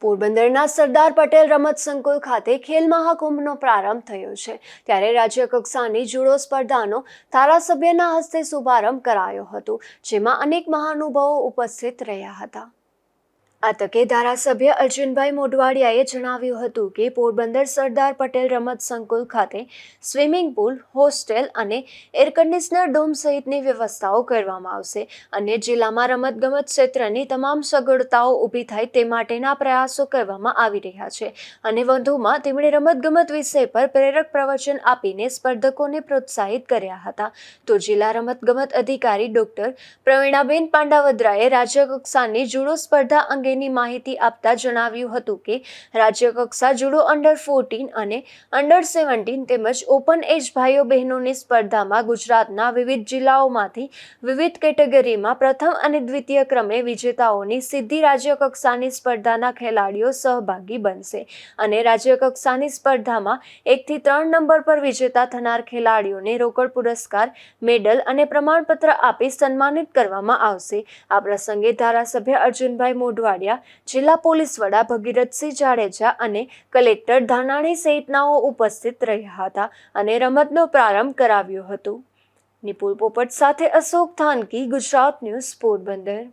પોરબંદરના સરદાર પટેલ રમત સંકુલ ખાતે ખેલ મહાકુંભનો પ્રારંભ થયો છે ત્યારે રાજ્ય કક્ષાની જુડો સ્પર્ધાનો ધારાસભ્યના હસ્તે શુભારંભ કરાયો હતો, જેમાં અનેક મહાનુભાવો ઉપસ્થિત રહ્યા હતા। આ તકે ધારાસભ્ય અર્જુનભાઈ મોઢવાડિયાએ જણાવ્યું હતું કે પોરબંદર સરદાર પટેલ રમત સંકુલ ખાતે સ્વિમિંગ પુલ, હોસ્ટેલ અને એર કન્ડિશનર ડોમ સહિતની વ્યવસ્થાઓ કરવામાં આવશે અને જિલ્લામાં રમતગમત ક્ષેત્રની તમામ સગવડતાઓ ઊભી થાય તે માટેના પ્રયાસો કરવામાં આવી રહ્યા છે અને વધુમાં તેમણે રમતગમત વિષય પર પ્રેરક પ્રવચન આપીને સ્પર્ધકોને પ્રોત્સાહિત કર્યા હતા। તો જિલ્લા રમતગમત અધિકારી ડોક્ટર પ્રવીણાબેન પાંડાવદરાએ રાજ્ય કક્ષાની જુડો સ્પર્ધા અંગે માહિતી આપતા જણાવ્યું હતું કે રાજ્ય કક્ષા જુડો અંડર 14 અને અંડર 17 તેમજ ઓપન એજ ભાઈઓ બહેનોની સ્પર્ધામાં ગુજરાતના વિવિધ જિલ્લાઓમાંથી વિવિધ કેટેગરીમાં પ્રથમ અને દ્વિતીય ક્રમે વિજેતાઓની સીધી રાજ્ય કક્ષાની સ્પર્ધાના ખેલાડીઓ સહભાગી બનશે અને રાજ્ય કક્ષાની સ્પર્ધામાં 1 થી 3 નંબર પર વિજેતા થનાર ખેલાડીઓને રોકડ પુરસ્કાર, મેડલ અને પ્રમાણપત્ર આપી સન્માનિત કરવામાં આવશે। આ પ્રસંગે ધારાસભ્ય અર્જુનભાઈ મોઢવાડિયા, જિલ્લા પોલીસ વડા ભગીરથસિંહ જાડેજા અને કલેક્ટર ધાનાણી સહિતનાઓ ઉપસ્થિત રહ્યા હતા અને રમતનો પ્રારંભ કરાવ્યો હતો। નિપુલ પોપટ સાથે અશોક થાનકી, ગુજરાત ન્યૂઝ, પોરબંદર।